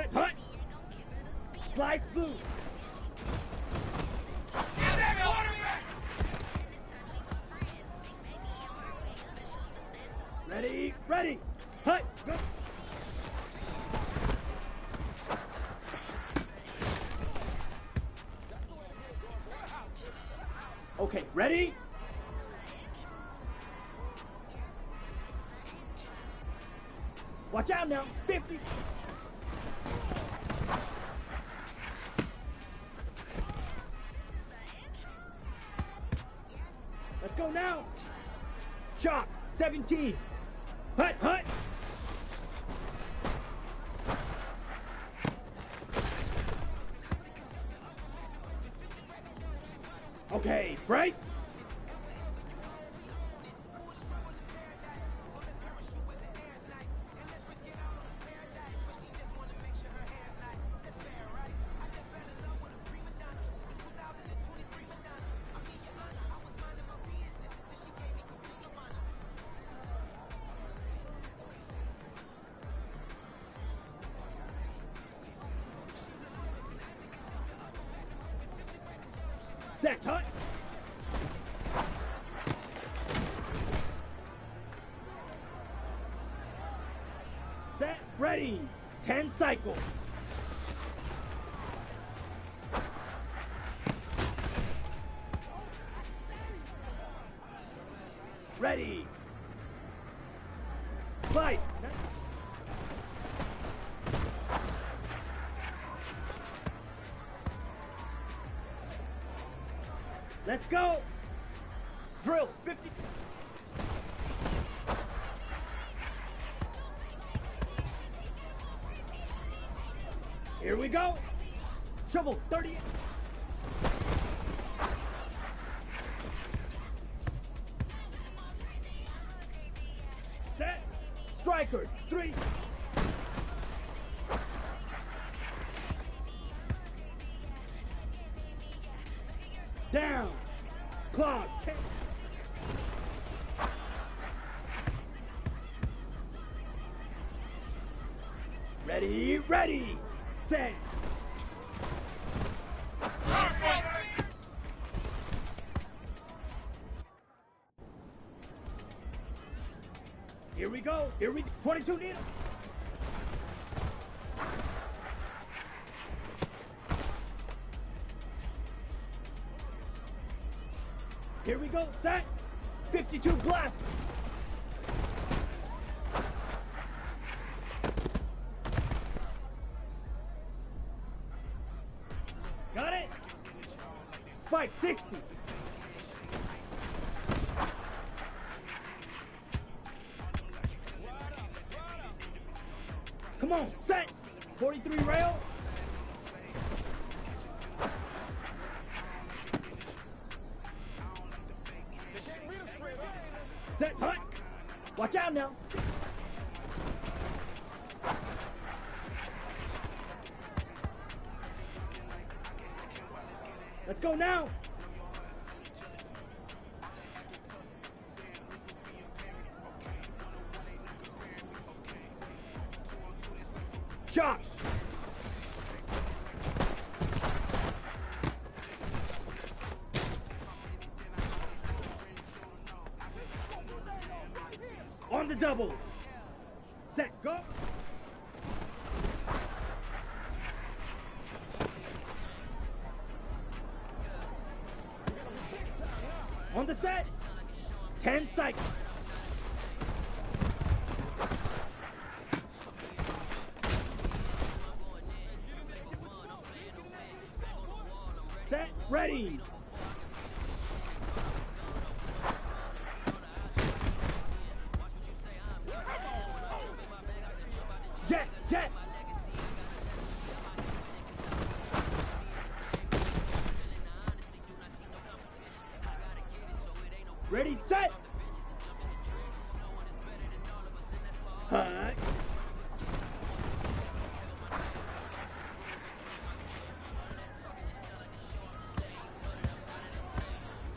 Set, hut! Slice blue! Ready, ready! Hut! Go! Okay, ready? Watch out now, 50! Let's go now! Chop, 17! Hut, hut! Okay, Bryce! Set, hut! Set, ready! 10 cycles! Ready! Fight! Let's go! Drill, 50. Here we go! Shovel, 30. Set! Strikers, 3. Down! Clog, 10. Ready, ready! Set! Here we go! Here we go! 22 needles! Here we go, set! 52 blast! Got it? Fight, 60! Come on, set! 43 rail! Set, hut! Watch out now! Let's go now! Shots! On the double! Set, go! On the set! 10 cycles! Set, ready! Jet, jet! Ready, set! Hut!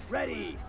Ready!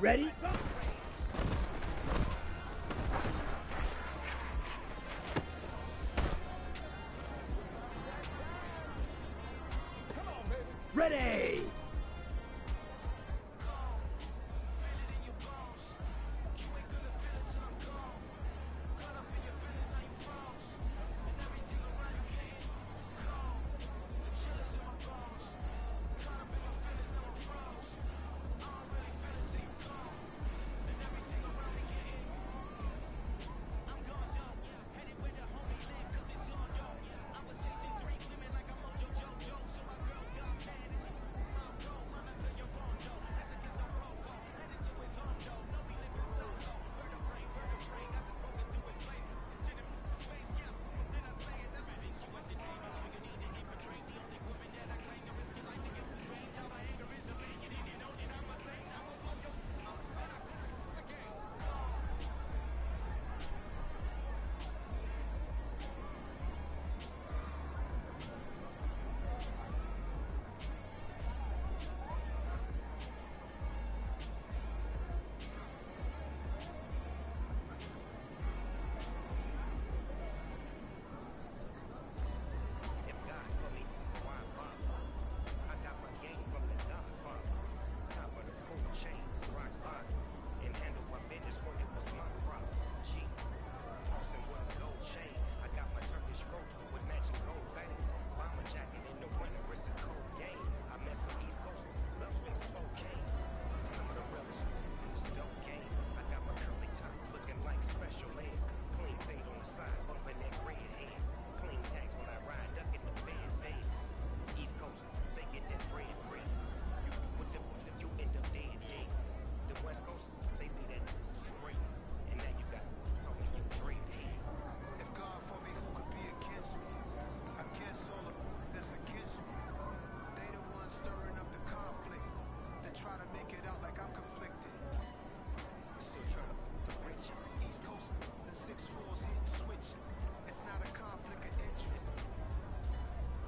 Ready? Go. Ready!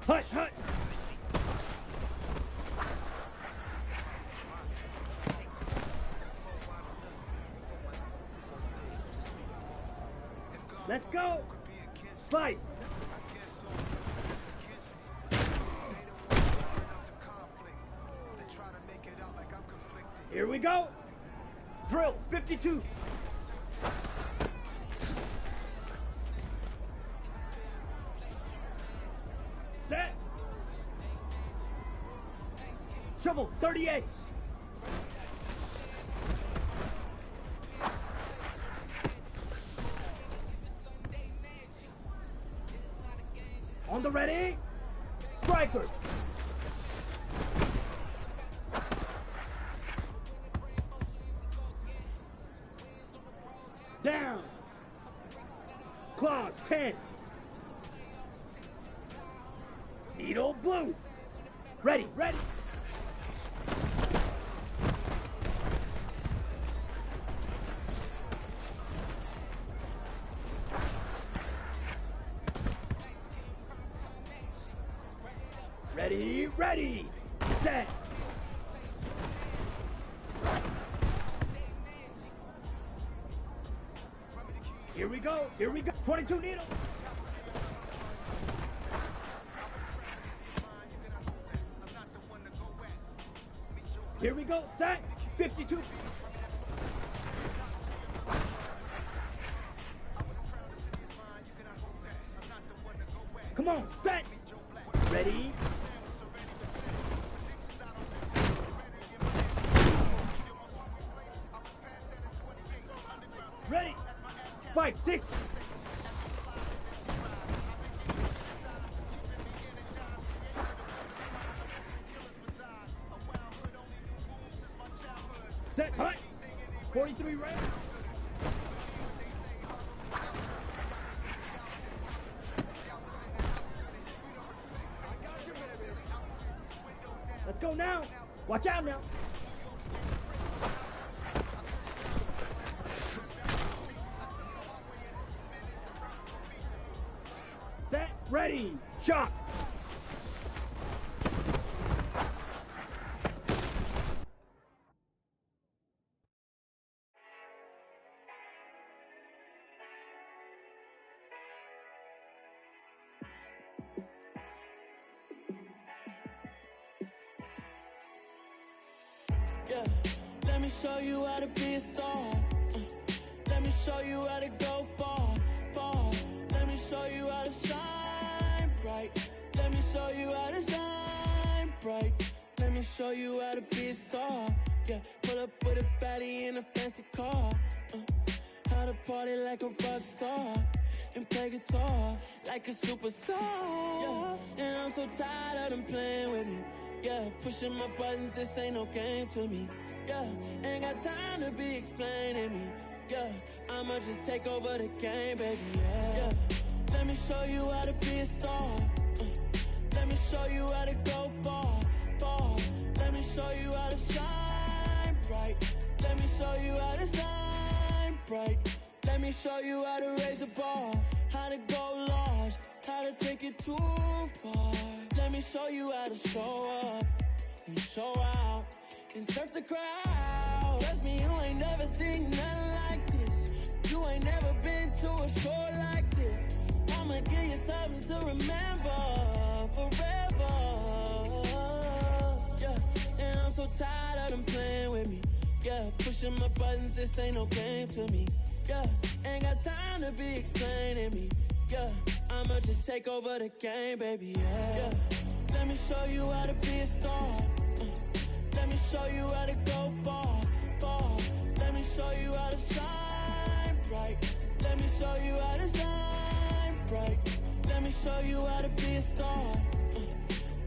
Hush, hush! Let's go! Fight! Here we go! Drill 52! Set! Shovel 38! On the ready! Striker! Down! Claws 10! Needle blue! Ready, ready! Ready, ready! Set! Here we go, here we go! 22 needles! Here we go, set! 52! Come on, set! Ready? Ready! 5, 6! Set, hut! 43 rounds! Let's go now! Watch out now! Set, ready, shot! me show you how to be a star. Let me show you how to go far, far. Let me show you how to shine bright. Let me show you how to shine bright. Let me show you how to be a star. Yeah, pull up with a baddie in a fancy car. How to party like a rock star and play guitar like a superstar. Yeah, and I'm so tired of them playing with me. Yeah, pushing my buttons, this ain't no game to me. Yeah, ain't got time to be explaining me. Yeah, I'ma just take over the game, baby. Yeah, let me show you how to be a star. Let me show you how to go far, far. Let me show you how to shine bright. Let me show you how to shine bright. Let me show you how to raise the bar, how to go large, how to take it too far. Let me show you how to show up and show out and surf the crowd. Trust me, you ain't never seen nothing like this. You ain't never been to a show like this. I'ma give you something to remember forever. Yeah, and I'm so tired of them playing with me. Yeah, pushing my buttons, this ain't no game to me. Yeah, ain't got time to be explaining me. Yeah, I'ma just take over the game, baby. Yeah, let me show you how to be a star. Let me show you how to go far, far. Let me show you how to shine bright. Let me show you how to shine bright. Let me show you how to be a star.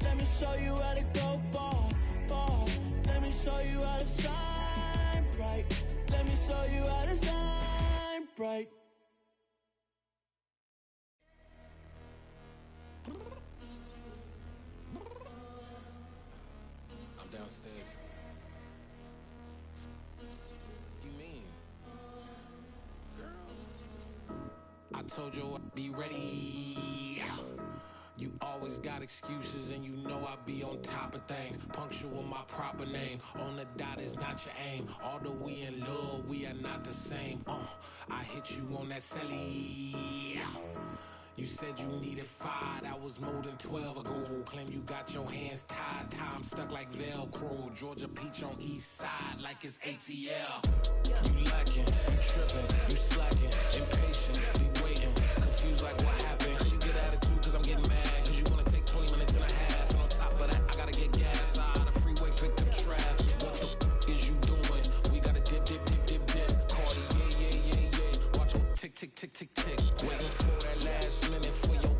Let me show you how to go far, far. Let me show you how to shine bright. Let me show you how to shine bright. I'm downstairs. You mean? Girl, I told you I'd be ready. You always got excuses and you know I be on top of things. Punctual my proper name. On the dot is not your aim. Although we in love, we are not the same. I hit you on that celly. You said you needed 5, that was more than 12 ago. Claim you got your hands tied, time stuck like Velcro. Georgia Peach on east side like it's ATL. You lacking, you tripping, you slacking, impatient, be waiting, confused like what happened. You get attitude cause I'm getting mad, cause you wanna take 20 minutes and a half. And on top of that, I gotta get gas out of the freeway, picked up traffic. What the f is you doing? We gotta dip, dip, dip, dip, dip. Cardi, yeah. Watch your tick, tick, tick, tick, tick. Waiting for that last minute for your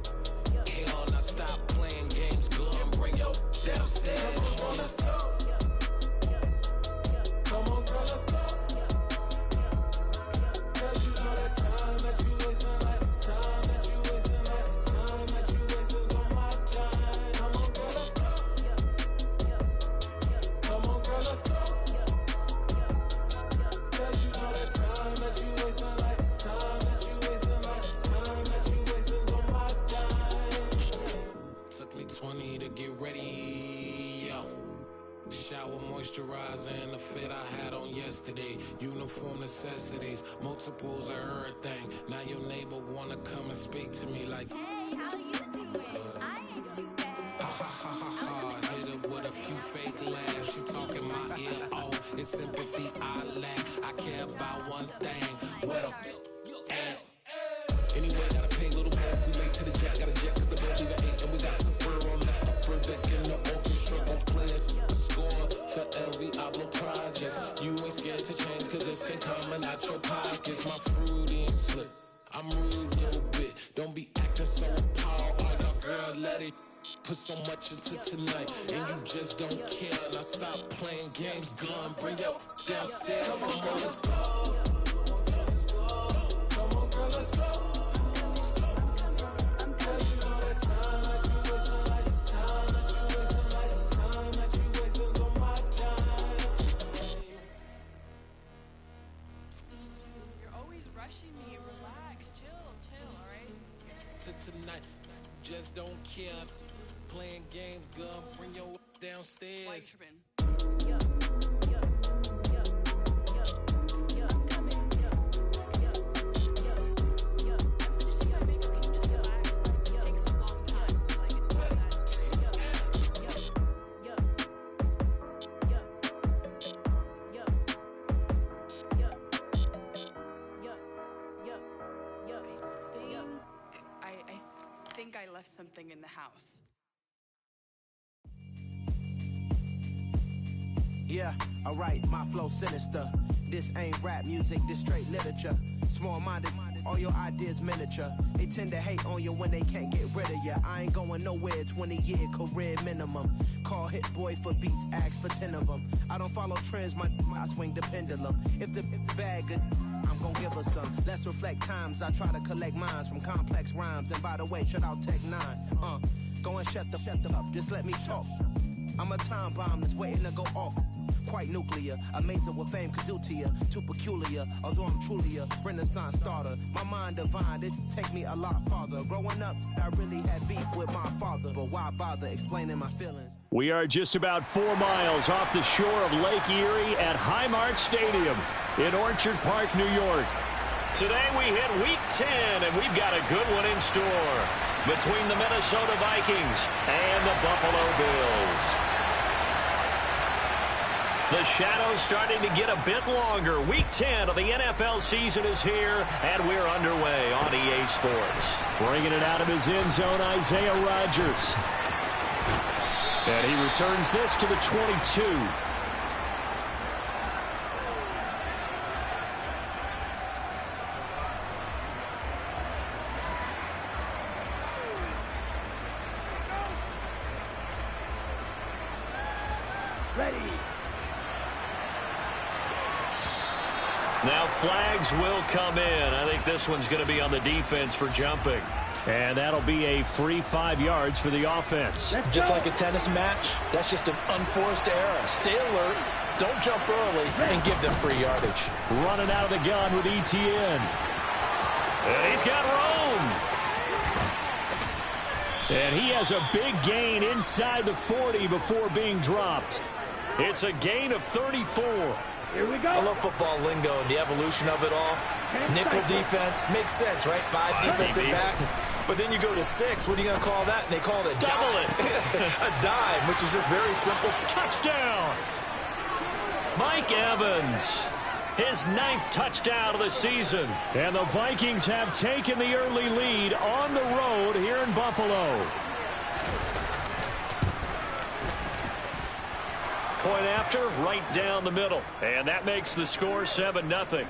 hell. Now stop playing games, girl, and bring your downstairs. Come on, let's go. Come on, girl, let's go. Cause you know that time that you wasting, like time that you wasting, like time that you wasting on my time. Come on, girl, let's go. Come on, girl, let's go. Cause you know that time that you wasting, like time that you wasting, like time that you wasting on my time. Took me 20 to get ready, yo. Shower, moisturizer, and the fit I had on yesterday. Uniform necessities, multiples of everything. Now your neighbor wanna come and speak to me like, hey, how you doing? I ain't too bad. ha ha ha ha ha. Hit her with a few fake laughs. She talking my ear off. It's sympathy I lack. I care about one thing. Well, anyway, gotta pay a little more. If we late to the jack, gotta jet cause the boat leave at 8. And we got some fur on that upper deck in the orchestra. Gon' play it. Score for every Ablo project. You ain't scared to change cause it's incoming out your pockets. My fruity and slip. I'm rude a little bit. Don't be acting so appalled. Oh, y'all girl, let it put so much into tonight. And you just don't care. Now stop playing games, gun. Bring your downstairs. Come on, let's go. Come on, girl, let's go. Tonight, just don't care. Playing games, girl, bring your downstairs. Why tripping? Yo, yo, yo, yo, yo, I'm coming. Yo, yo, yo, yo, I'm finishing my makeup. Can you just relax? Like, it takes a long time. Like, it's not that. Yo, yo, yo, yo, yo, think I left something in the house. Yeah, alright, my flow sinister. This ain't rap music, this straight literature. Small-minded, all your ideas miniature. They tend to hate on you when they can't get rid of you. I ain't going nowhere, 20-year career minimum. Call Hit Boy for beats, ask for 10 of them. I don't follow trends, I swing the pendulum. If the bag good, I'm gon' give her some. Let's reflect times, I try to collect minds from complex rhymes. And by the way, shout out Tech 9. Go and shut the up, just let me talk. I'm a time bomb that's waiting to go off. Quite nuclear, amazing what fame could do to you. Too peculiar, although I'm truly a Renaissance starter. My mind divine, it take me a lot farther. Growing up, I really had beef with my father. But why bother explaining my feelings? We are just about 4 miles off the shore of Lake Erie at Highmark Stadium in Orchard Park, New York. Today we hit Week 10, and we've got a good one in store between the Minnesota Vikings and the Buffalo Bills. The shadow's starting to get a bit longer. Week 10 of the NFL season is here, and we're underway on EA Sports. Bringing it out of his end zone, Isaiah Rodgers. And he returns this to the 22. Ready. Now flags will come in. I think this one's going to be on the defense for jumping. And that'll be a free 5 yards for the offense. Just like a tennis match, that's just an unforced error. Stay alert, don't jump early, and give them free yardage. Running out of the gun with Etienne. And he's got Rome. And he has a big gain inside the 40 before being dropped. It's a gain of 34. Here we go. I love football lingo and the evolution of it all. Nickel defense makes sense, right? 5 defensive backs. But then you go to 6. What are you going to call that? And they call it a double dime. A dime, which is just very simple. Touchdown! Mike Evans, his 9th touchdown of the season. And the Vikings have taken the early lead on the road here in Buffalo. Point after, right down the middle. And that makes the score 7-0.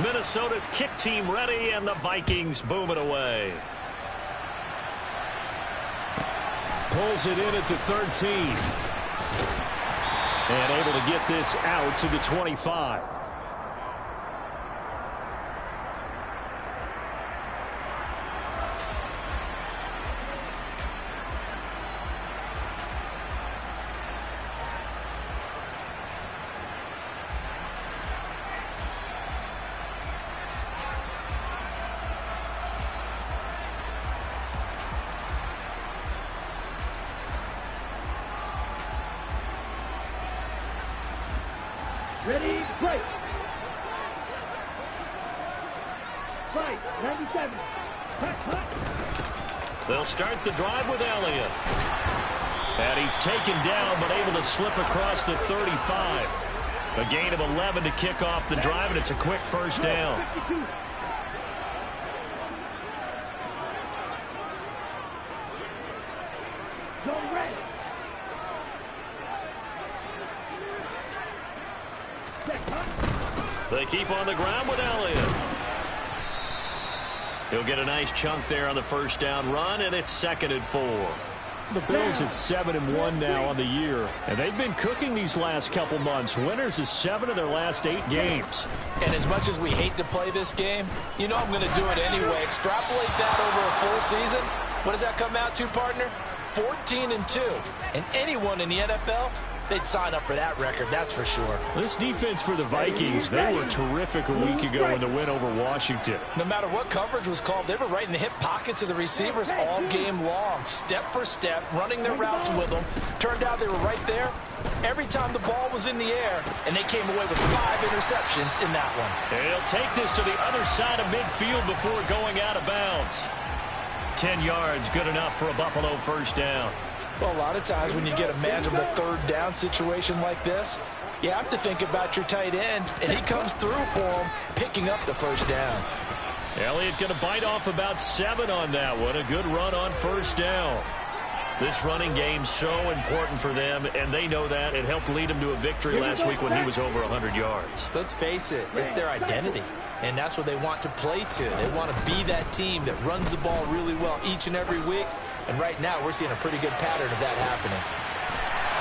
Minnesota's kick team ready, and the Vikings boom it away. Pulls it in at the 13. And able to get this out to the 25. Ready, break. Fight, 97. They'll start the drive with Elliott. And he's taken down, but able to slip across the 35. A gain of 11 to kick off the drive, and it's a quick first down. 52. Go red. They keep on the ground with Elliott. He'll get a nice chunk there on the first down run, and it's 2nd and 4. The Bills at 7-1 now on the year, and they've been cooking these last couple months. Winners of 7 of their last 8 games. And as much as we hate to play this game, you know I'm going to do it anyway. Extrapolate that over a full season. What does that come out to, partner? 14-2. And anyone in the NFL, they'd sign up for that record, that's for sure. This defense for the Vikings, they were terrific a week ago in the win over Washington. No matter what coverage was called, they were right in the hip pockets of the receivers all game long, step for step, running their routes with them. Turned out they were right there every time the ball was in the air, and they came away with 5 interceptions in that one. He'll take this to the other side of midfield before going out of bounds. 10 yards, good enough for a Buffalo first down. Well, a lot of times when you get a manageable 3rd down situation like this, You have to think about your tight end, and he comes through for him, picking up the first down. Elliott going to bite off about 7 on that one. A good run on first down. This running game's so important for them, and they know that. It helped lead them to a victory last week when he was over 100 yards. Let's face it, it's their identity, and that's what they want to play to. They want to be that team that runs the ball really well each and every week, and right now we're seeing a pretty good pattern of that happening.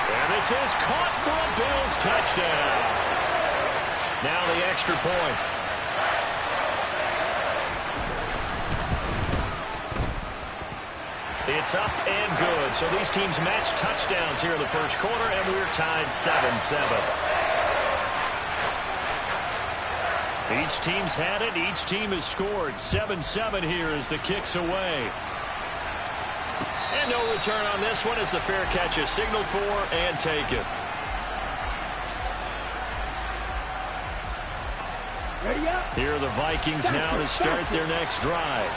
And this is caught for a Bills touchdown. Now the extra point. It's up and good. So these teams match touchdowns here in the first quarter, and we're tied 7-7. Each team's had it. Each team has scored. 7-7 here as the kick's away. And no return on this one as the fair catch is signaled for and taken. Ready up. Here are the Vikings now to start their next drive.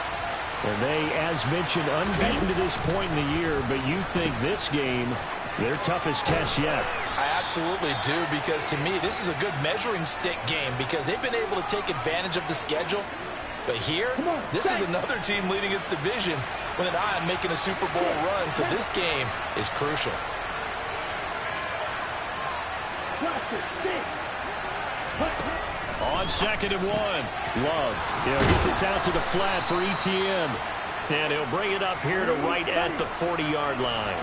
And they, as mentioned, unbeaten to this point in the year, but you think this game, their toughest test yet. I absolutely do, because to me, this is a good measuring stick game because they've been able to take advantage of the schedule. But here, this is another team leading its division with an eye on making a Super Bowl run, so this game is crucial. On 2nd and 1. Love. Get this out to the flat for ETN. And he'll bring it up here to right at the 40-yard line.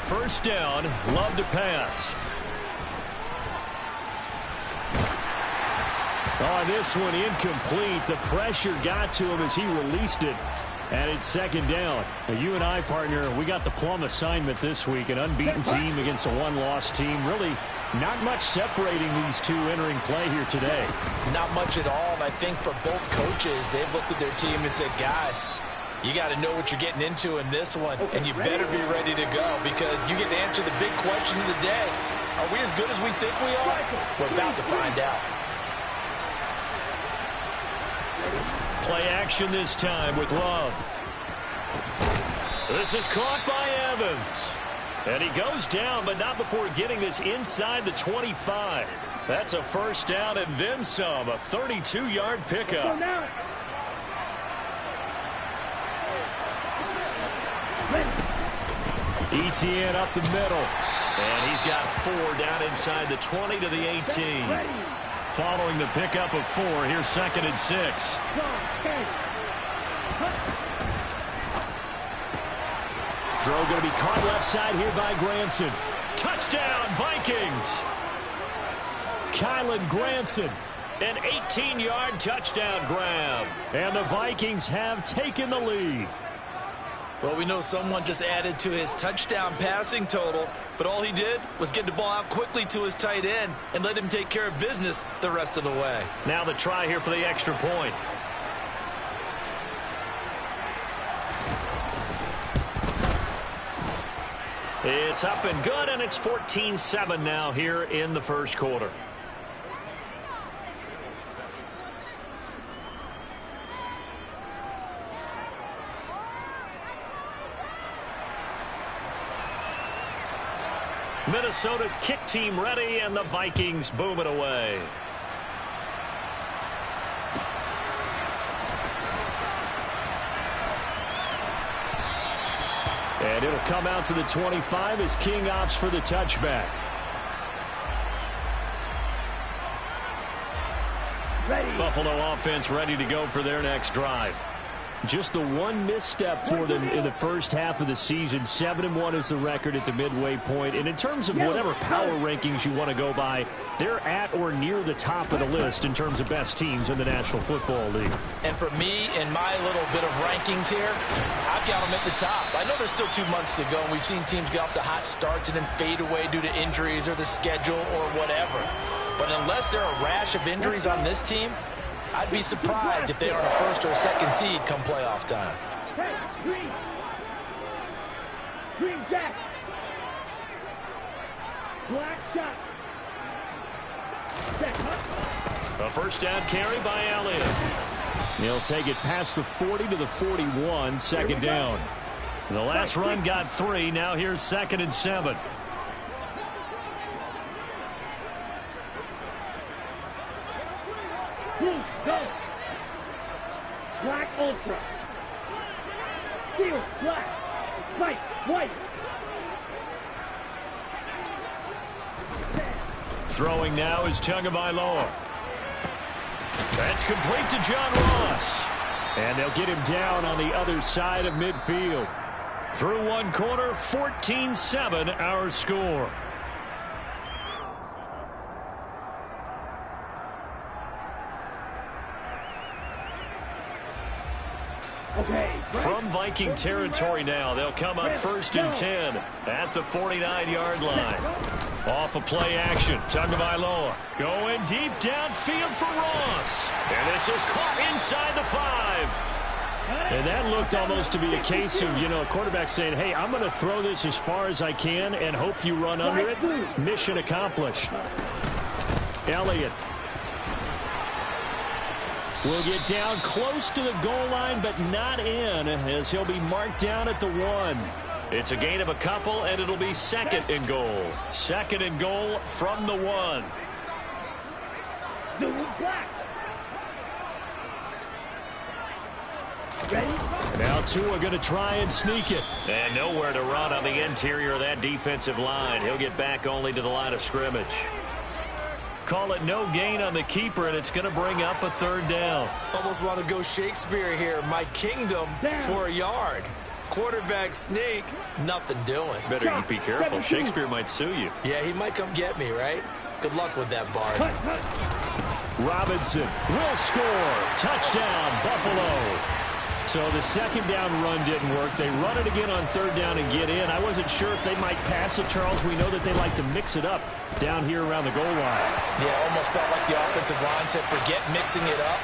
First down, Love to pass. Oh, this one incomplete. The pressure got to him as he released it. And it's 2nd down. Now, you and I, partner, we got the plum assignment this week. An unbeaten team against a one-loss team. Really not much separating these two entering play here today. Not much at all. And I think for both coaches, they've looked at their team and said, guys, you got to know what you're getting into in this one. And you better be ready to go because you get to answer the big question of the day. Are we as good as we think we are? We're about to find out. Play action this time with Love. This is caught by Evans. And he goes down, but not before getting this inside the 25. That's a first down and then some. A 32-yard pickup. ETN up the middle. And he's got 4 down inside the 20 to the 18. Following the pickup of 4, here's 2nd and 6. Throw going to be caught left side here by Granson. Touchdown, Vikings! Kylen Granson. An 18-yard touchdown grab. And the Vikings have taken the lead. Well, we know someone just added to his touchdown passing total, but all he did was get the ball out quickly to his tight end and let him take care of business the rest of the way. Now the try here for the extra point. It's up and good, and it's 14-7 now here in the first quarter. Minnesota's kick team ready, and the Vikings boom it away. And it'll come out to the 25 as King opts for the touchback. Ready. Buffalo offense ready to go for their next drive. Just the one misstep for them in the first half of the season. 7-1 is the record at the midway point. And in terms of whatever power rankings you want to go by, they're at or near the top of the list in terms of best teams in the National Football League. And for me, in my little bit of rankings here, I've got them at the top. I know there's still 2 months to go, and we've seen teams get off to hot starts and then fade away due to injuries or the schedule or whatever. But unless there are a rash of injuries on this team, I'd be surprised if they aren't a 1st or a 2nd seed come playoff time. Hey, green jack. Black shot. Check. A first down carry by Elliott. He'll take it past the 40 to the 41, second down. The last run got 3. Now here's 2nd and 7. Go. Black Ultra. Steel, black. White, white. Throwing now is Tagovailoa. That's complete to John Ross. And they'll get him down on the other side of midfield. Through one quarter, 14-7 our score. From Viking territory now, they'll come up 1st and 10 at the 49-yard line. Off of play action, Tagovailoa going deep downfield for Ross. And this is caught inside the 5. And that looked almost to be a case of, a quarterback saying, hey, I'm going to throw this as far as I can and hope you run under it. Mission accomplished. Elliott will get down close to the goal line, but not in, as he'll be marked down at the 1. It's a gain of a couple, and it'll be 2nd and goal. 2nd and goal from the 1. Now Tua going to try and sneak it. And nowhere to run on the interior of that defensive line. He'll get back only to the line of scrimmage. Call it no gain on the keeper, and it's going to bring up a 3rd down. Almost want to go Shakespeare here. My kingdom for a yard. Quarterback sneak, nothing doing. Better you be careful. Shakespeare might sue you. Yeah, he might come get me, right? Good luck with that, Bart. Robinson will score. Touchdown, Buffalo. So the 2nd down run didn't work. They run it again on 3rd down and get in. I wasn't sure if they might pass it, Charles. We know that they like to mix it up down here around the goal line. Yeah, almost felt like the offensive line said, forget mixing it up.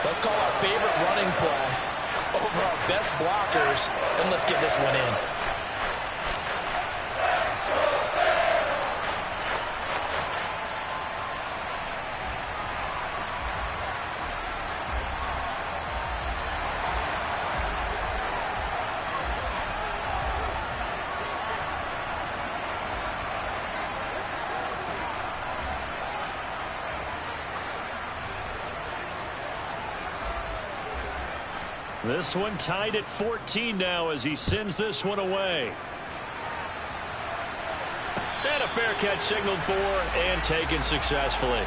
Let's call our favorite running play over our best blockers, and let's get this one in. This one tied at 14 now as he sends this one away. And a fair catch signaled for and taken successfully.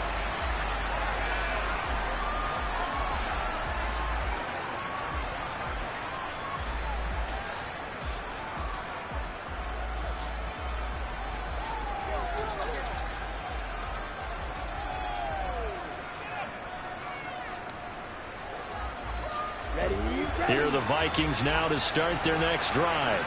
Here are the Vikings now to start their next drive.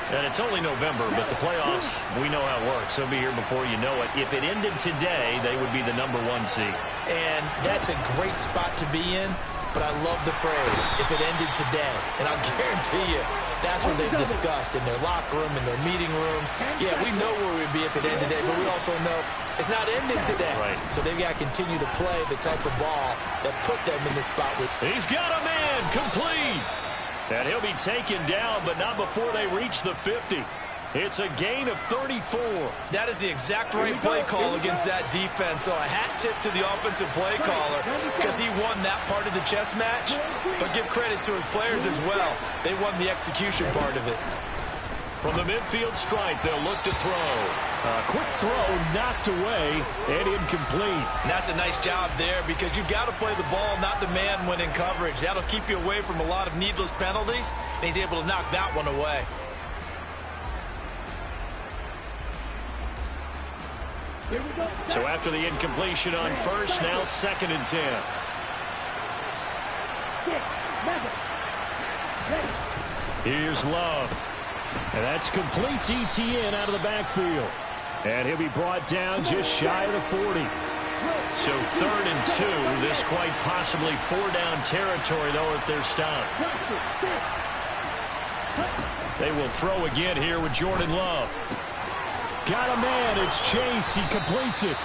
And it's only November, but the playoffs, we know how it works. They'll be here before you know it. If it ended today, they would be the #1 seed. And that's a great spot to be in, but I love the phrase, if it ended today. And I'll guarantee you, that's what they've discussed in their locker room, in their meeting rooms. Yeah, we know where we'd be if it ended today, but we also know it's not ending today. Right. So they've got to continue to play the type of ball that put them in the spot. He's got a man complete. And he'll be taken down, but not before they reach the 50. It's a gain of 34. That is the exact right play call against that defense. So a hat tip to the offensive play caller because he won that part of the chess match. But give credit to his players as well. They won the execution part of it. From the midfield stripe, they'll look to throw. A quick throw knocked away and incomplete. And that's a nice job there because you've got to play the ball, not the man when in coverage. That'll keep you away from a lot of needless penalties, and he's able to knock that one away. So after the incompletion on first, now 2nd and 10. Here's Love. And that's complete to ETN out of the backfield. And he'll be brought down just shy of the 40. So 3rd and 2. This quite possibly 4-down territory, though, if they're stopped. They will throw again here with Jordan Love. Got a man. It's Chase. He completes it.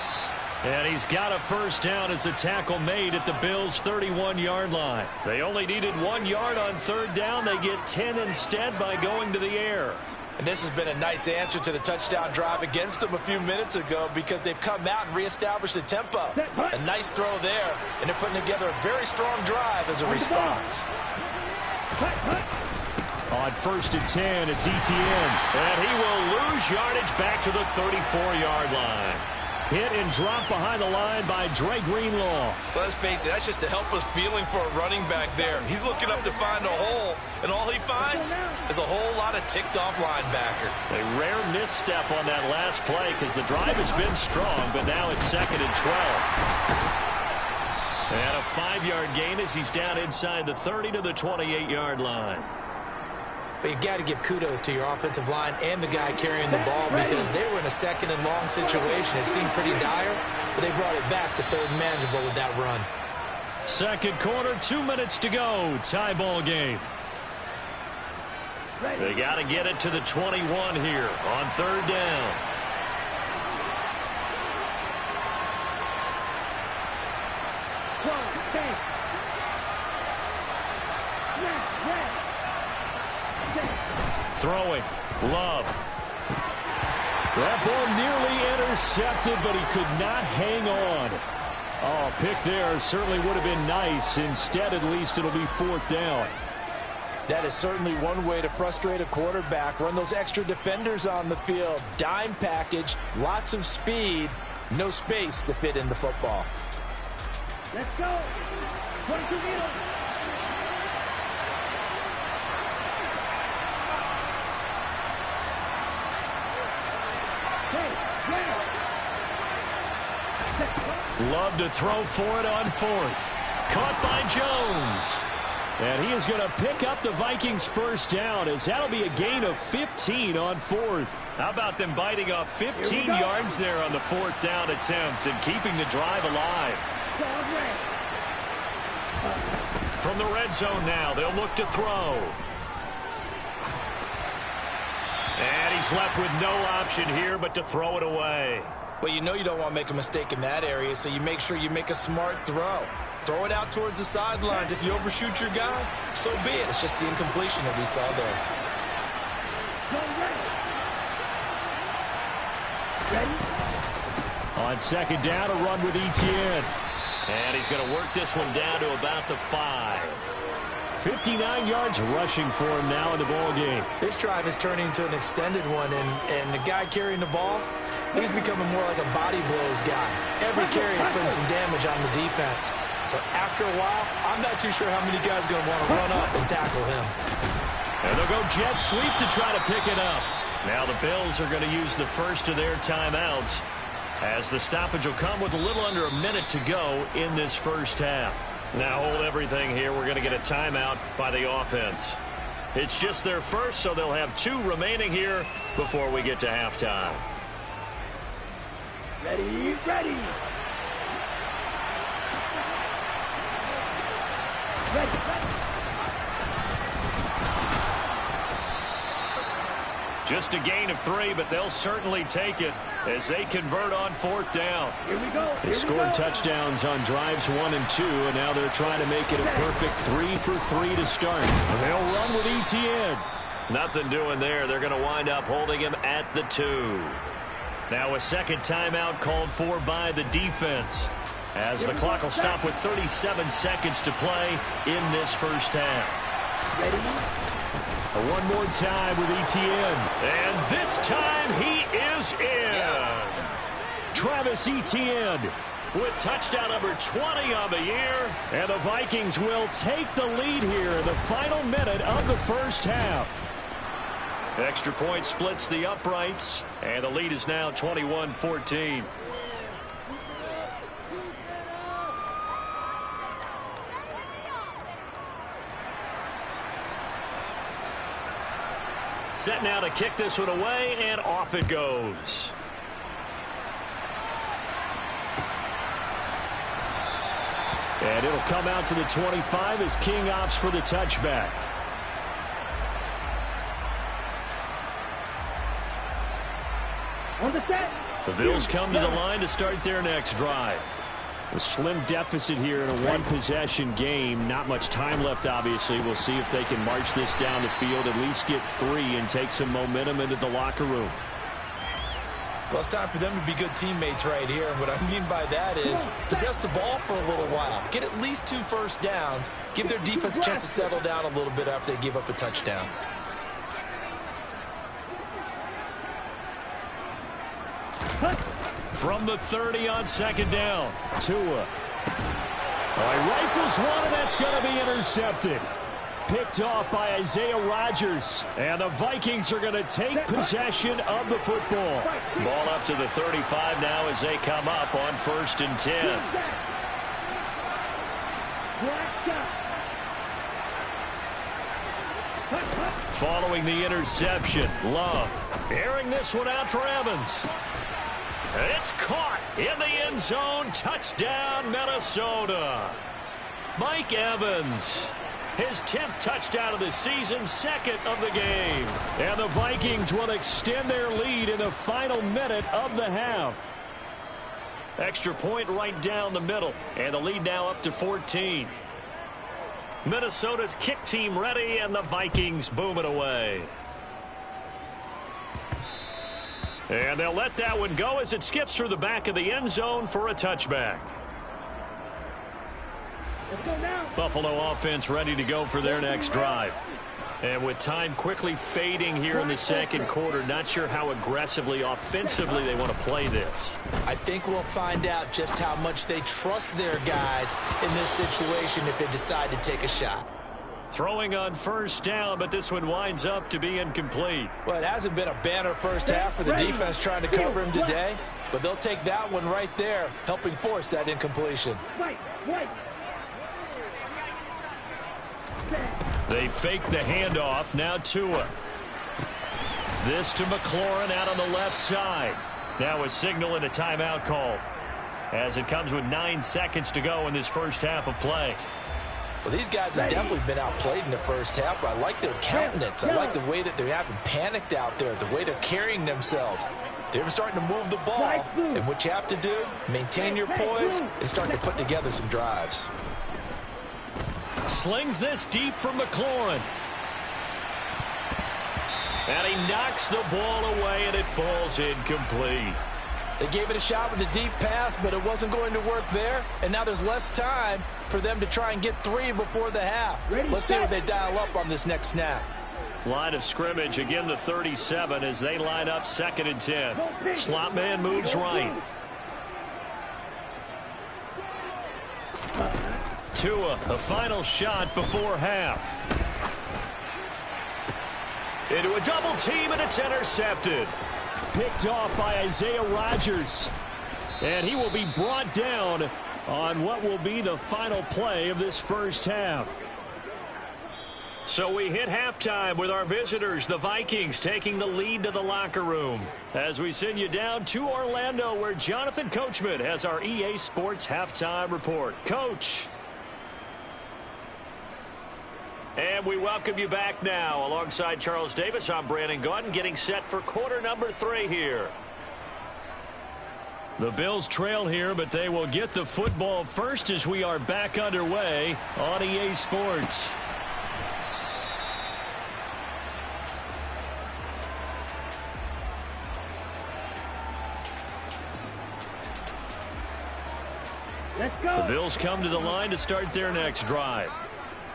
And he's got a first down as the tackle made at the Bills' 31-yard line. They only needed 1 yard on third down. They get 10 instead by going to the air. And this has been a nice answer to the touchdown drive against them a few minutes ago because they've come out and reestablished the tempo. A nice throw there, and they're putting together a very strong drive as a response. On 1st and 10, it's Etienne. And he will lose yardage back to the 34-yard line. Hit and drop behind the line by Dre Greenlaw. Let's face it, that's just a helpless feeling for a running back there. He's looking up to find a hole, and all he finds is a whole lot of ticked-off linebacker. A rare misstep on that last play because the drive has been strong, but now it's 2nd and 12. And a 5-yard gain as he's down inside the 30 to the 28-yard line. But you got to give kudos to your offensive line and the guy carrying the ball because they were in a 2nd and long situation. It seemed pretty dire, but they brought it back to 3rd and manageable with that run. Second quarter, 2 minutes to go. Tie ball game. They got to get it to the 21 here on 3rd down. Throwing. Love. That ball nearly intercepted, but he could not hang on. Oh, pick there certainly would have been nice. Instead, at least it'll be 4th down. That is certainly one way to frustrate a quarterback. Run those extra defenders on the field. Dime package, lots of speed, no space to fit in the football. Let's go. 22 meters. Love to throw for it on 4th. Caught by Jones. And he is going to pick up the Vikings' first down as that'll be a gain of 15 on 4th. How about them biting off 15 yards there on the 4th down attempt and keeping the drive alive? From the red zone now, they'll look to throw. And he's left with no option here but to throw it away. Well, you know you don't want to make a mistake in that area, so you make sure you make a smart throw. Throw it out towards the sidelines. If you overshoot your guy, so be it. It's just the incompletion that we saw there. On 2nd down, a run with Etienne. And he's going to work this one down to about the 5. 59 yards rushing for him now in the ball game. This drive is turning into an extended one, and the guy carrying the ball, he's becoming more like a body blows guy. Every carry is putting some damage on the defense. So after a while, I'm not too sure how many guys are going to want to run up and tackle him. And they'll go jet sweep to try to pick it up. Now the Bills are going to use the first of their timeouts as the stoppage will come with a little under a minute to go in this first half. Now hold everything here. We're going to get a timeout by the offense. It's just their first, so they'll have 2 remaining here before we get to halftime. Ready, ready. Ready, ready. Just a gain of 3, but they'll certainly take it as they convert on 4th down. Here we go. They scored touchdowns on drives 1 and 2, and now they're trying to make it a perfect 3 for 3 to start. And they'll run with Etienne. Nothing doing there. They're going to wind up holding him at the 2. Now a second timeout called for by the defense as the clock will stop with 37 seconds to play in this first half. Ready? One more time with Etienne. And this time he is in. Yes. Travis Etienne with touchdown number 20 on the year. And the Vikings will take the lead here in the final minute of the first half. Extra point splits the uprights. And the lead is now 21-14. Set now to kick this one away, and off it goes. And it'll come out to the 25 as King opts for the touchback. On the set. The Bills come to the line to start their next drive. A slim deficit here in a one-possession game. Not much time left, obviously. We'll see if they can march this down the field, at least get 3, and take some momentum into the locker room. Well, it's time for them to be good teammates right here. And what I mean by that is possess the ball for a little while. Get at least 2 first downs. Give their defense a chance to settle down a little bit after they give up a touchdown. From the 30 on second down, Tua. He rifles one, and that's going to be intercepted. Picked off by Isaiah Rodgers. And the Vikings are going to take possession of the football. Ball up to the 35 now as they come up on 1st and 10. Following the interception, Love airing this one out for Evans. It's caught in the end zone. Touchdown, Minnesota. Mike Evans, his 10th touchdown of the season, 2nd of the game. And the Vikings will extend their lead in the final minute of the half. Extra point right down the middle, and the lead now up to 14. Minnesota's kick team ready, and the Vikings boom it away. And they'll let that one go as it skips through the back of the end zone for a touchback. Buffalo offense ready to go for their next drive. And with time quickly fading here in the second quarter, not sure how aggressively, offensively they want to play this. I think we'll find out just how much they trust their guys in this situation if they decide to take a shot. Throwing on 1st down, but this one winds up to be incomplete. Well, it hasn't been a banner first half for the defense trying to cover him today, but they'll take that one right there, helping force that incompletion. They fake the handoff. Now Tua. This to McLaurin out on the left side. Now a signal and a timeout call as it comes with 9 seconds to go in this first half of play. Well, these guys have definitely been outplayed in the first half, but I like their countenance. I like the way that they're having panicked out there, the way they're carrying themselves. They're starting to move the ball, and what you have to do, maintain your poise and start to put together some drives. Slings this deep from McLaurin. And he knocks the ball away, and it falls incomplete. They gave it a shot with a deep pass, but it wasn't going to work there. And now there's less time for them to try and get 3 before the half. Let's see what they dial up on this next snap. Line of scrimmage, again the 37 as they line up 2nd and 10. Slot man moves right. Tua, a final shot before half. Into a double team, and it's intercepted. Picked off by Isaiah Rodgers. And he will be brought down on what will be the final play of this first half. So we hit halftime with our visitors, the Vikings, taking the lead to the locker room. As we send you down to Orlando, where Jonathan Coachman has our EA Sports halftime report. Coach. And we welcome you back now. Alongside Charles Davis, I'm Brandon Gaudin, getting set for quarter number 3 here. The Bills trail here, but they will get the football first as we are back underway on EA Sports. Let's go. The Bills come to the line to start their next drive.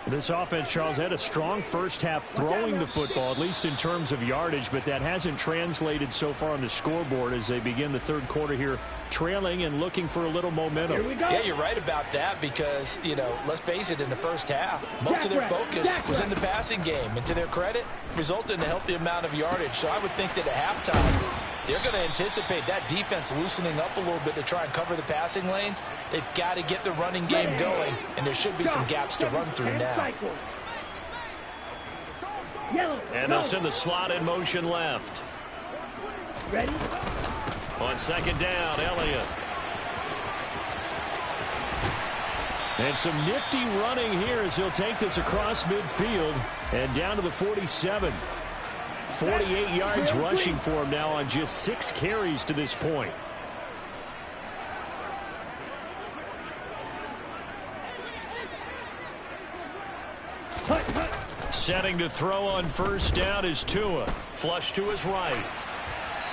This offense, Charles, had a strong first half throwing the football, at least in terms of yardage, but that hasn't translated so far on the scoreboard as they begin the third quarter here, trailing and looking for a little momentum. Here we go. Yeah, you're right about that because, you know, let's face it, in the first half, most of their focus was in the passing game. And to their credit, resulted in a healthy amount of yardage. So I would think that at halftime, they're going to anticipate that defense loosening up a little bit to try and cover the passing lanes. They've got to get the running game going, and there should be some gaps to run through now. And they'll send the slot in motion left. Ready? On second down, Elliott. And some nifty running here as he'll take this across midfield and down to the 47. 48 yards rushing for him now on just 6 carries to this point. Setting to throw on first down is Tua. Flush to his right.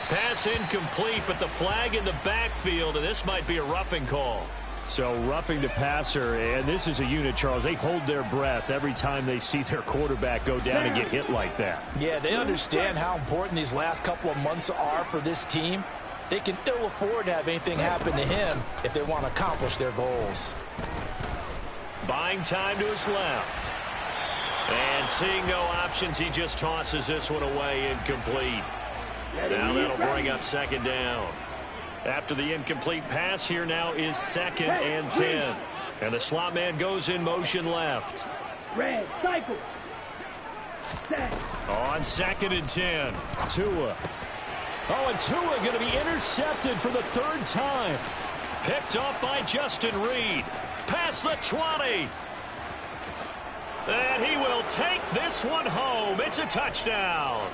Pass incomplete, but the flag in the backfield, and this might be a roughing call. So roughing the passer, and this is a unit, Charles. They hold their breath every time they see their quarterback go down and get hit like that. Yeah, they understand how important these last couple of months are for this team. They can ill afford to have anything happen to him if they want to accomplish their goals. Buying time to his left. And seeing no options, he just tosses this one away, incomplete. Now that'll bring up second down. After the incomplete pass, here now is 2nd and 10. And the slot man goes in motion left. Red, cycle. Set. On 2nd and 10. Tua. Oh, and Tua going to be intercepted for the 3rd time. Picked off by Justin Reed. Past the 20. And he will take this one home. It's a touchdown.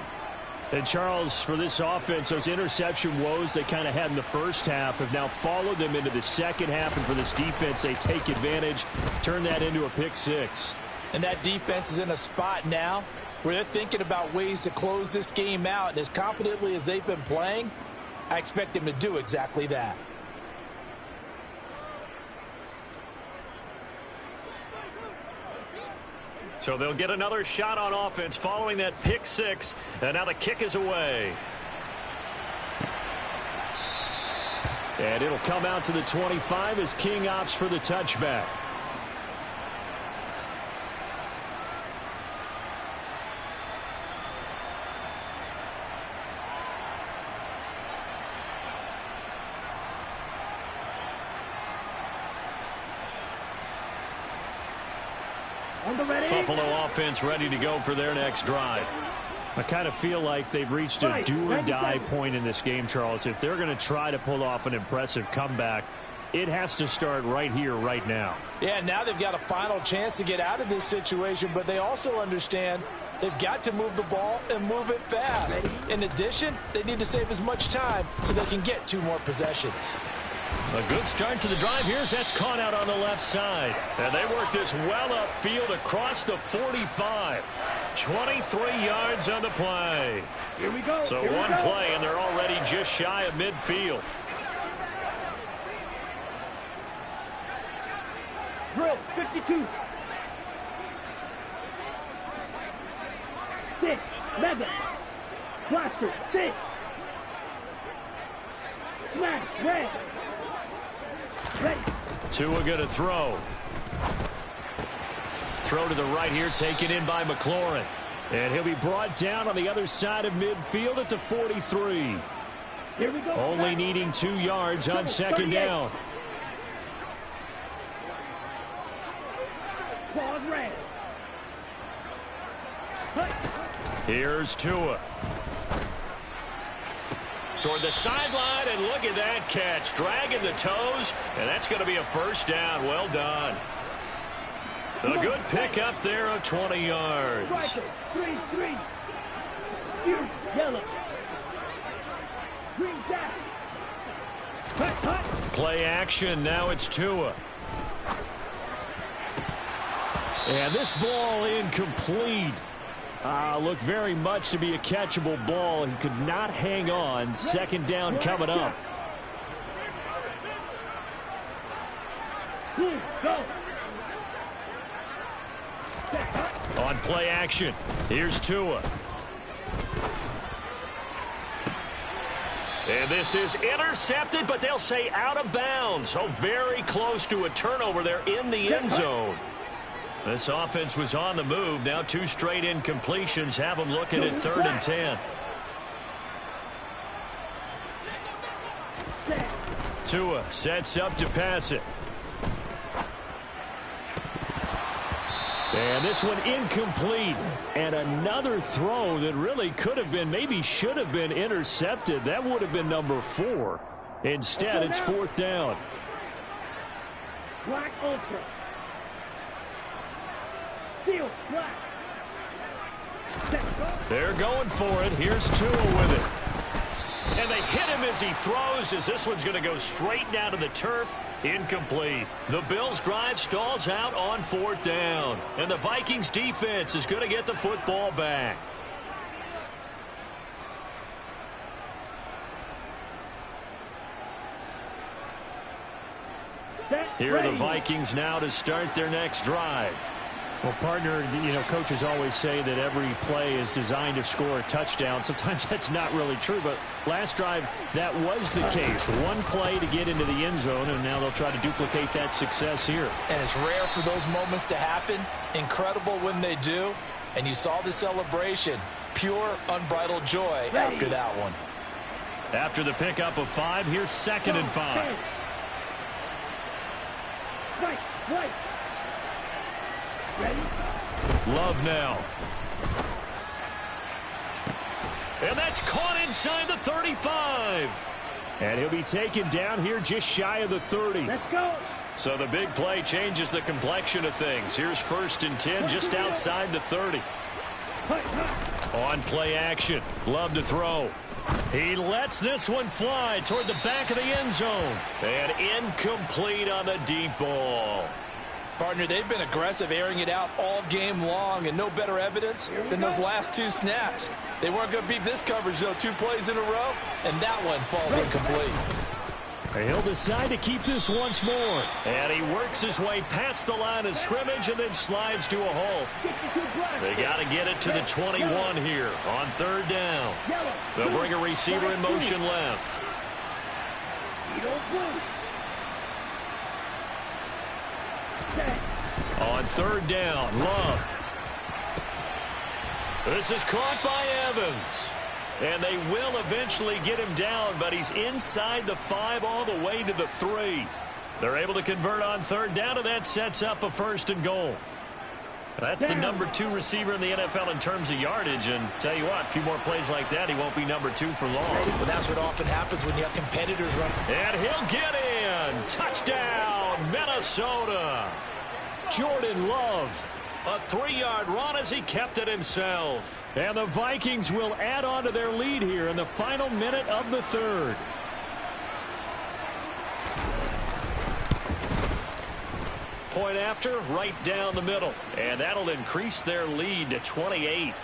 And, Charles, for this offense, those interception woes they kind of had in the first half have now followed them into the second half. And for this defense, they take advantage, turn that into a pick 6. And that defense is in a spot now where they're thinking about ways to close this game out. And as confidently as they've been playing, I expect them to do exactly that. So they'll get another shot on offense following that pick 6. And now the kick is away. And it'll come out to the 25 as King opts for the touchback. Buffalo offense ready to go for their next drive. I kind of feel like they've reached a do-or-die point in this game, Charles. If they're going to try to pull off an impressive comeback, it has to start right here, right now. Yeah, now they've got a final chance to get out of this situation, but they also understand they've got to move the ball and move it fast. In addition, they need to save as much time so they can get 2 more possessions. A good start to the drive. Here's that's caught out on the left side. And they work this well upfield across the 45. 23 yards on the play. Here we go. So one play, and they're already just shy of midfield. Drill, 52. 6. Mega. Blaster, 6. Smash, red. Ready. Tua going to throw. Throw to the right here, taken in by McLaurin. And he'll be brought down on the other side of midfield at the 43. Here we go. Only needing 2 yards on second down. Pause red. Here's Tua. Toward the sideline, and look at that catch. Dragging the toes, and that's going to be a first down. Well done. A good pick up there of 20 yards. 3-3. Yellow. Green jack. Play action. Now it's Tua. And this ball incomplete. Looked very much to be a catchable ball. He could not hang on. Second down coming up. Go. On play action, here's Tua. And this is intercepted, but they'll say out of bounds. So very close to a turnover there in the end zone. This offense was on the move. Now 2 straight incompletions have them looking at 3rd and 10. Tua sets up to pass it. And this one incomplete. And another throw that really could have been, maybe should have been intercepted. That would have been number 4. Instead, it's 4th down. Black Ultra. Steel, black. They're going for it. Here's Tua with it. And they hit him as he throws, as this one's going to go straight down to the turf. Incomplete. The Bills' drive stalls out on 4th down. And the Vikings defense is going to get the football back. Here are the Vikings now to start their next drive. Well, partner, coaches always say that every play is designed to score a touchdown. Sometimes that's not really true, but last drive, that was the case. One play to get into the end zone, and now they'll try to duplicate that success here. And it's rare for those moments to happen. Incredible when they do. And you saw the celebration. Pure, unbridled joy after that one. After the pickup of 5, here's 2nd and 5. Right. Ready? Love now. And that's caught inside the 35. And he'll be taken down here just shy of the 30. Let's go. So the big play changes the complexion of things. Here's 1st and 10 just outside the 30. On play action. Love to throw. He lets this one fly toward the back of the end zone. And incomplete on the deep ball. Partner, they've been aggressive, airing it out all game long, and no better evidence than those last 2 snaps. They weren't going to beat this coverage, though. 2 plays in a row, and that one falls incomplete. He'll decide to keep this once more. And he works his way past the line of scrimmage and then slides to a halt. They got to get it to the 21 here on 3rd down. They'll bring a receiver in motion left. On 3rd down, Love. This is caught by Evans. And they will eventually get him down, but he's inside the 5 all the way to the 3. They're able to convert on 3rd down, and that sets up a 1st and goal. That's the number 2 receiver in the NFL in terms of yardage, and tell you what, a few more plays like that, he won't be number 2 for long. But that's what often happens when you have competitors run. And he'll get in. Touchdown, Minnesota. Jordan Love. A 3-yard run as he kept it himself. And the Vikings will add on to their lead here in the final minute of the 3rd. Point after, right down the middle. And that'll increase their lead to 28.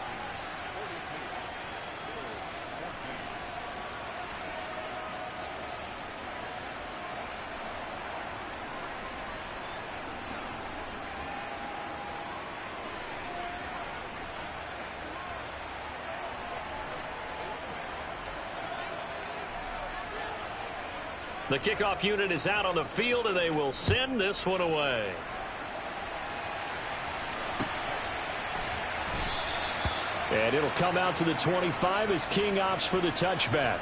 The kickoff unit is out on the field, and they will send this one away. And it'll come out to the 25 as King opts for the touchback.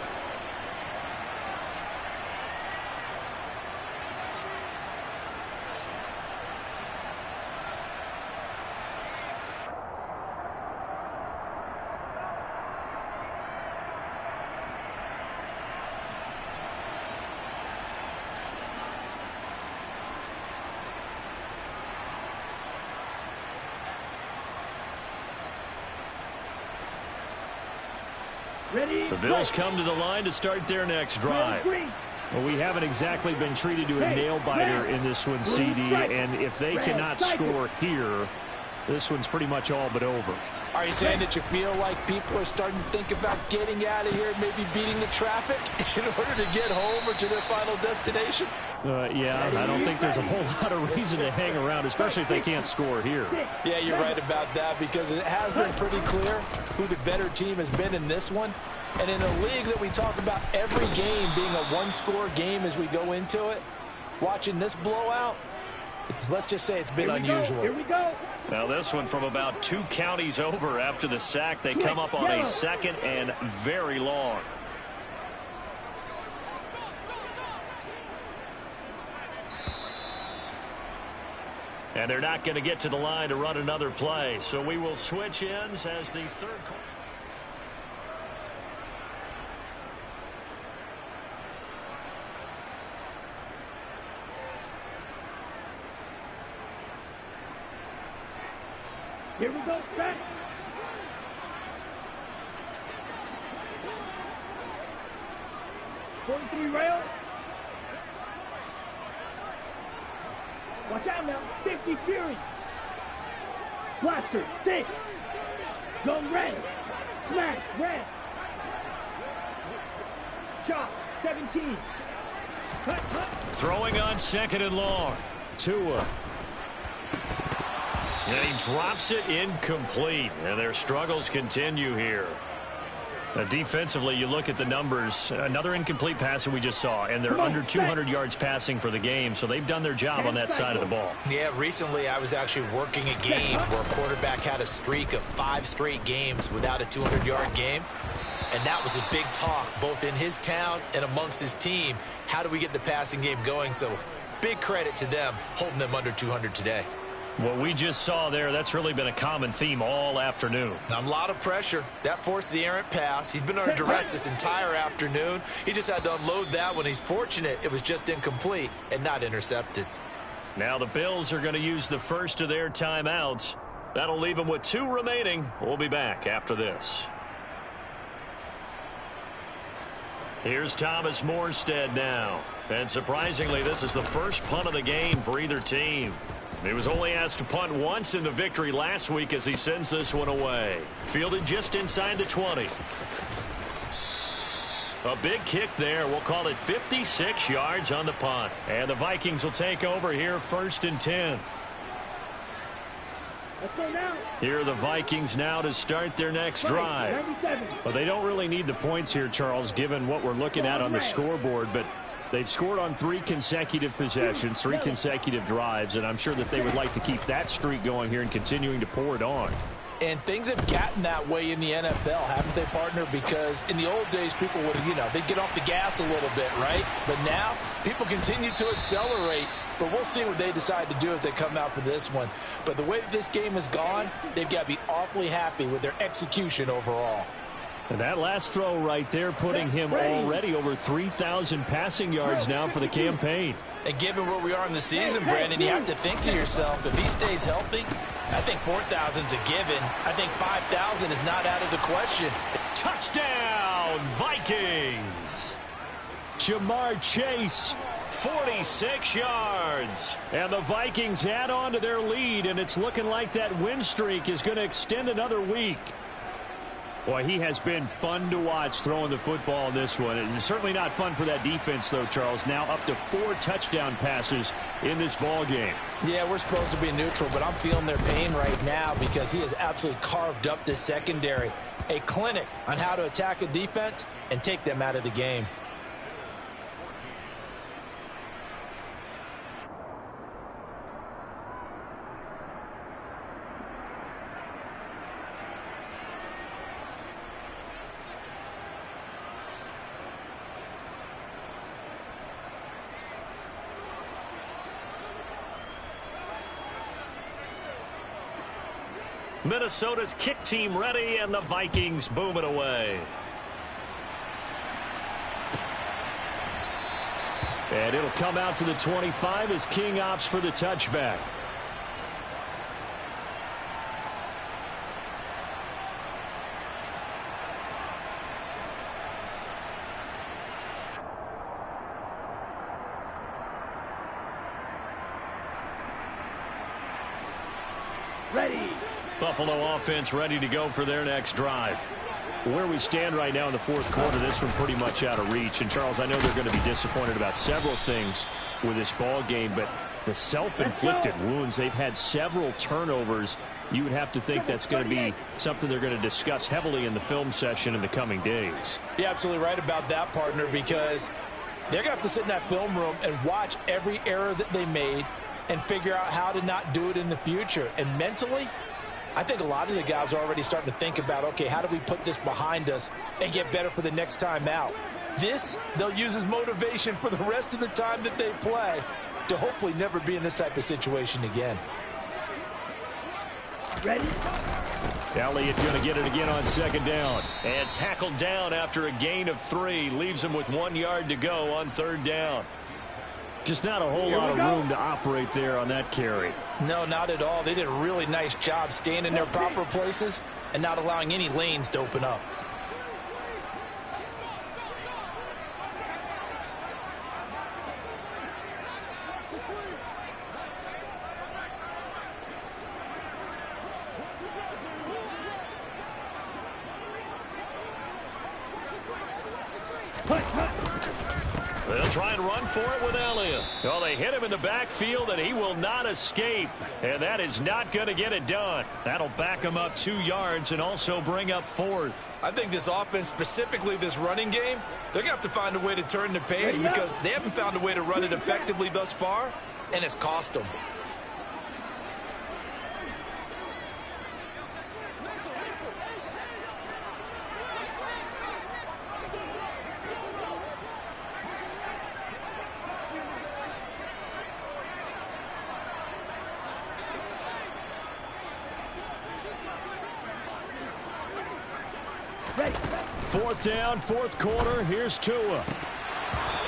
The Bills come to the line to start their next drive. Well, we haven't exactly been treated to a nail-biter in this one, CD, and if they cannot score here, this one's pretty much all but over. Are you saying that you feel like people are starting to think about getting out of here, maybe beating the traffic in order to get home or to their final destination? Yeah, I don't think there's a whole lot of reason to hang around, especially if they can't score here. Yeah, you're right about that, because it has been pretty clear who the better team has been in this one. And in a league that we talk about every game being a one-score game as we go into it, watching this blowout, let's just say it's been unusual. Here we go. Now this one from about 2 counties over after the sack. They come up on a 2nd and very long. And they're not going to get to the line to run another play. So we will switch ends as the 3rd quarter. Here we go, set. 43 rail. Watch out now. 50 Fury. Blaster, 6. Zone red. Smash, red. Chop, 17. Cut. Throwing on 2nd and long. Tua. And he drops it incomplete. And their struggles continue here. Defensively, you look at the numbers. Another incomplete pass that we just saw, and they're under 200 yards passing for the game, so they've done their job on that side of the ball. Yeah, recently I was actually working a game where a quarterback had a streak of 5 straight games without a 200-yard game, and that was a big talk both in his town and amongst his team. How do we get the passing game going? So big credit to them holding them under 200 today. What we just saw there, that's really been a common theme all afternoon. A lot of pressure. That forced the errant pass. He's been under duress this entire afternoon. He just had to unload that one. He's fortunate it was just incomplete and not intercepted. Now the Bills are going to use the first of their timeouts. That'll leave them with 2 remaining. We'll be back after this. Here's Thomas Morstead now. And surprisingly, this is the first punt of the game for either team. He was only asked to punt once in the victory last week as he sends this one away. Fielded just inside the 20. A big kick there. We'll call it 56 yards on the punt. And the Vikings will take over here 1st and 10. Let's go now. Here are the Vikings now to start their next drive. But they don't really need the points here, Charles, given what we're looking at on the scoreboard. But they've scored on 3 consecutive possessions, 3 consecutive drives, and I'm sure that they would like to keep that streak going here and continuing to pour it on. And things have gotten that way in the NFL, haven't they, partner? Because in the old days, people would, they'd get off the gas a little bit, right? But now, people continue to accelerate. But we'll see what they decide to do as they come out for this one. But the way that this game has gone, they've got to be awfully happy with their execution overall. And that last throw right there putting him already over 3,000 passing yards now for the campaign. And given where we are in the season, Brandon, you have to think to yourself, if he stays healthy, I think 4,000's a given. I think 5,000 is not out of the question. Touchdown, Vikings! Jamar Chase, 46 yards. And the Vikings add on to their lead, and it's looking like that win streak is going to extend another week. Boy, he has been fun to watch throwing the football in this one. It's certainly not fun for that defense, though, Charles. Now up to 4 touchdown passes in this ball game. Yeah, we're supposed to be neutral, but I'm feeling their pain right now because he has absolutely carved up this secondary. A clinic on how to attack a defense and take them out of the game. Minnesota's kick team ready, and the Vikings boom it away. And it'll come out to the 25 as King opts for the touchback. Ready. Buffalo offense ready to go for their next drive. Where we stand right now in the 4th quarter, this one pretty much out of reach. And, Charles, I know they're going to be disappointed about several things with this ball game, but the self-inflicted wounds, they've had several turnovers. You would have to think that's going to be something they're going to discuss heavily in the film session in the coming days. You're absolutely right about that, partner, because they're going to have to sit in that film room and watch every error that they made and figure out how to not do it in the future. And mentally, I think a lot of the guys are already starting to think about, okay, how do we put this behind us and get better for the next time out? This, they'll use as motivation for the rest of the time that they play to hopefully never be in this type of situation again. Ready? Elliott going to get it again on 2nd down. And tackled down after a gain of 3. Leaves him with 1 yard to go on 3rd down. Just not a whole lot of room to operate there on that carry. No, not at all. They did a really nice job staying in their proper places and not allowing any lanes to open up. try and run for it with Elliott. Well, they hit him in the backfield, and he will not escape. And that is not going to get it done. That'll back him up 2 yards and also bring up 4th. I think this offense, specifically this running game, they're going to have to find a way to turn the page because they haven't found a way to run it effectively thus far, and it's cost them. Ready. 4th down, 4th quarter. Here's Tua.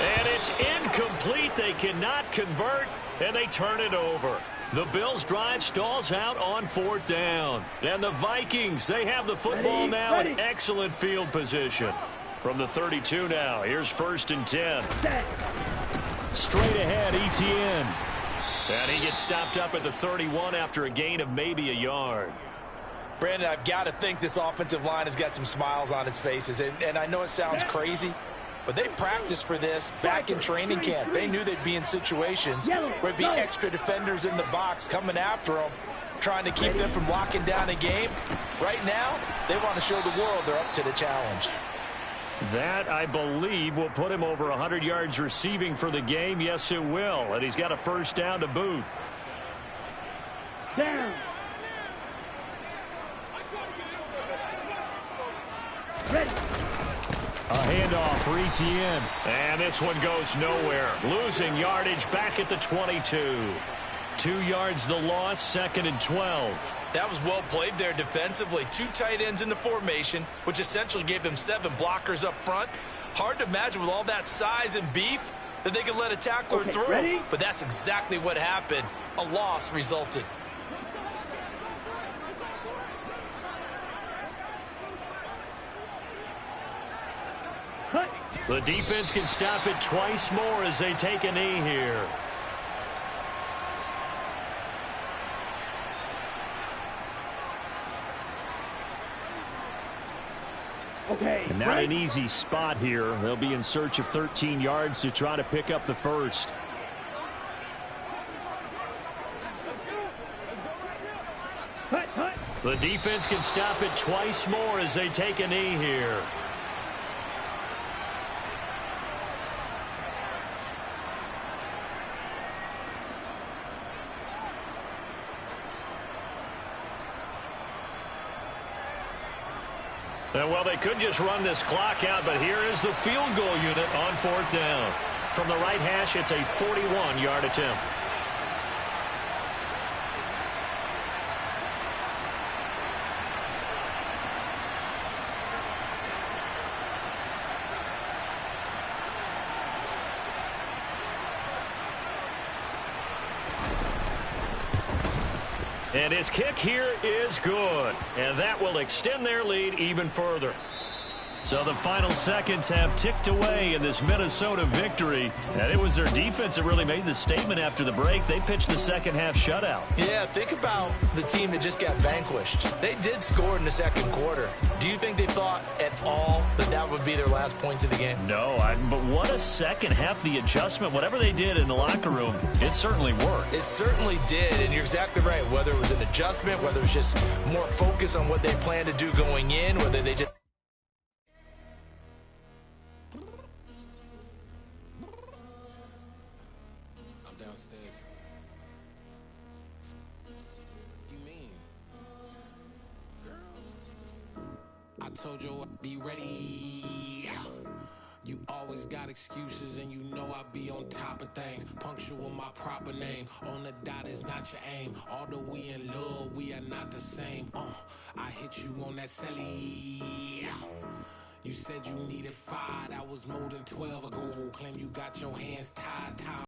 And it's incomplete. They cannot convert, and they turn it over. The Bills' drive stalls out on 4th down. And the Vikings, they have the football now in excellent field position. From the 32 now, here's 1st and 10. Straight ahead, Etienne. And he gets stopped up at the 31 after a gain of maybe a yard. Brandon, I've got to think this offensive line has got some smiles on its faces. And I know it sounds crazy, but they practiced for this back in training camp. They knew they'd be in situations where there'd be extra defenders in the box coming after them, trying to keep them from locking down a game. Right now, they want to show the world they're up to the challenge. That, I believe, will put him over 100 yards receiving for the game. Yes, it will. And he's got a 1st down to boot. Down. Ready. A handoff for Etienne. And this one goes nowhere. Losing yardage back at the 22. 2 yards the loss, 2nd and 12. That was well played there defensively. 2 tight ends in the formation, which essentially gave them 7 blockers up front. Hard to imagine with all that size and beef that they could let a tackler through. Ready? But that's exactly what happened. A loss resulted. The defense can stop it twice more as they take a knee here. Okay. And not an easy spot here. They'll be in search of 13 yards to try to pick up the 1st. Cut. The defense can stop it twice more as they take a knee here. And, well, they could just run this clock out, but here is the field goal unit on 4th down. From the right hash, it's a 41-yard attempt. And his kick here is good. And that will extend their lead even further. So the final seconds have ticked away in this Minnesota victory. And it was their defense that really made the statement after the break. They pitched the second-half shutout. Yeah, think about the team that just got vanquished. They did score in the 2nd quarter. Do you think they thought at all that that would be their last points of the game? No, but what a second half. The adjustment, whatever they did in the locker room, it certainly worked. It certainly did, and you're exactly right. Whether it was an adjustment, whether it was just more focus on what they planned to do going in, whether they just... I told you I'd be ready. You always got excuses and you know I be on top of things. Punctual my proper name. On the dot is not your aim. Although we in love, we are not the same. I hit you on that celly. You said you needed 5. That was more than 12 ago. Claim you got your hands tied.